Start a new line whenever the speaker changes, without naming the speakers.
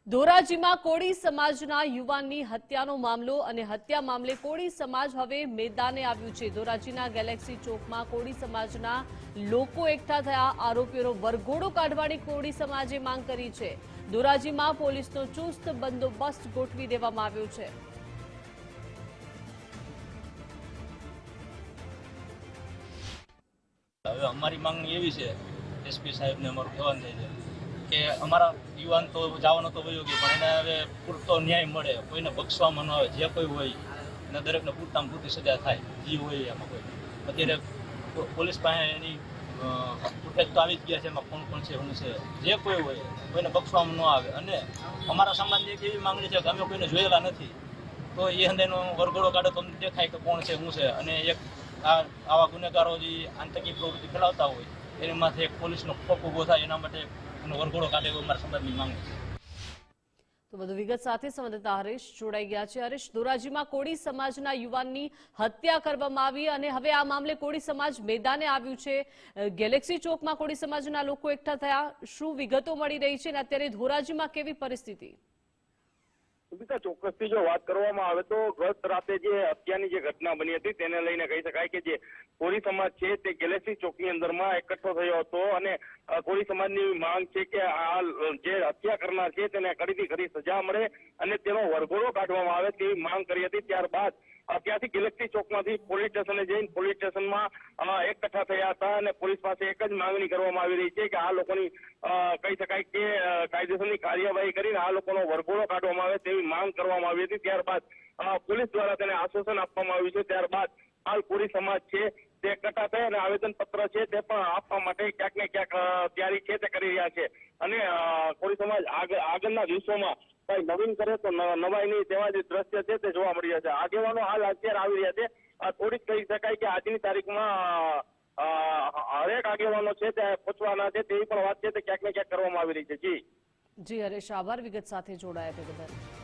ધોરાજીમાં કોળી સમાજના યુવાનની હત્યાનો મામલો અને હત્યા મામલે કોળી સમાજ હવે મેદાને આવ્યું છે। ધોરાજીના ગેલેક્સી ચોકમાં કોળી સમાજના લોકો એકઠા થયા। આરોપીઓનો વરઘોડો કાઢવાની કોળી સમાજે માંગ કરી છે। ધોરાજીમાં પોલીસનો ચુસ્ત બંદોબસ્ત ગોઠવી દેવામાં આવ્યો છે।
હવે અમારી માંગ એવી છે, એસપી સાહેબને અમારું કહેવાનું થાય છે કે અમારા યુવાન તો જવાનો તો વયો ગયો, પણ એને હવે પૂરતો ન્યાય મળે, કોઈને બક્ષવામાં ન આવે। જે કોઈ હોય એને દરેકને પૂરતામાં પૂરતી સજા થાય, જે હોય એમાં કોઈ અત્યારે પોલીસ પાસે એની ફૂટેજ તો આવી જ ગયા છે, એમાં કોણ કોણ છે શું છે, જે કોઈ હોય કોઈને બક્ષવામાં ન આવે। અને અમારા સમાજની એક એવી માંગણી છે કે અમે કોઈને જોયેલા નથી, તો એ અંદરનો વરઘોડો કાઢો તો અમને દેખાય કે કોણ છે શું છે। અને એક આવા ગુનેગારો જે આતંકી પ્રવૃત્તિ ફેલાવતા હોય એની માથે એક પોલીસનો ખોફ ઊભો થાય, એના માટે વરઘોડો કાઢે એવું અમારા સમાજની માંગ છે।
તો વધુ વિગત સાથે સંવાદદાતા હરીશ જોડાઈ ગયા છે। હરીશ, ધોરાજીમાં કોળી સમાજના યુવાનની હત્યા કરવામાં આવી અને હવે આ મામલે કોળી સમાજ મેદાને આવ્યું છે। ગેલેક્સી ચોકમાં કોળી સમાજના લોકો એકઠા થયા, શું વિગતો મળી રહી છે અને અત્યારે ધોરાજીમાં કેવી પરિસ્થિતિ?
ચોક્કસથી જો વાત કરવામાં આવે તો ગત રાતે જે હત્યાની જે ઘટના બની હતી તેને લઈને કહી શકાય કે જે કોળી સમાજ છે તે ગેલેક્સી ચોકની અંદરમાં એકઠો થયો હતો અને કોળી સમાજની માંગ છે કે આ જે હત્યા કરનાર છે તેને કડીથી કડી સજા મળે અને તેનો વરઘોડો કાઢવામાં આવે તેવી માંગ કરી હતી। ત્યારબાદ ત્યાંથી ગેલેક્સી ચોકમાંથી પોલીસ સ્ટેશને જઈને પોલીસ સ્ટેશનમાં એકઠા થયા હતા અને પોલીસ પાસે એક જ માંગણી કરવામાં આવી રહી છે કે આ લોકોની કહી શકાય કે કાયદેસરની કાર્યવાહી કરીને આ લોકોનો વરઘોડો કાઢવામાં આવે તેવી માંગ કરવામાં આવી હતી। ત્યારબાદ પોલીસ દ્વારા તેને આશ્વાસન આપવામાં આવ્યું છે। ત્યારબાદ હાલ કોળી સમાજ છે તે એકઠા થઈ અને આવેદન પત્ર છે તે પણ આપવા માટે ક્યાંક ને ક્યાંક તૈયારી છે તે કરી રહ્યા છે અને કોળી સમાજ આગળના દિવસોમાં કઈ નવીન કરે તો નવાઈ નહીં તેવા જે દ્રશ્ય છે તે જોવા મળી રહ્યા છે। આગેવાનો હાલ અત્યારે આવી રહ્યા છે। થોડીક કહી શકાય કે આજની તારીખમાં હરેક આગેવાનો છે તે પહોંચવાના છે તેવી પણ વાત છે તે ક્યાંક ને ક્યાંક કરવામાં આવી રહી છે। જી
હરીશ, આભાર વિગત સાથે જોડાયા તે બદલ।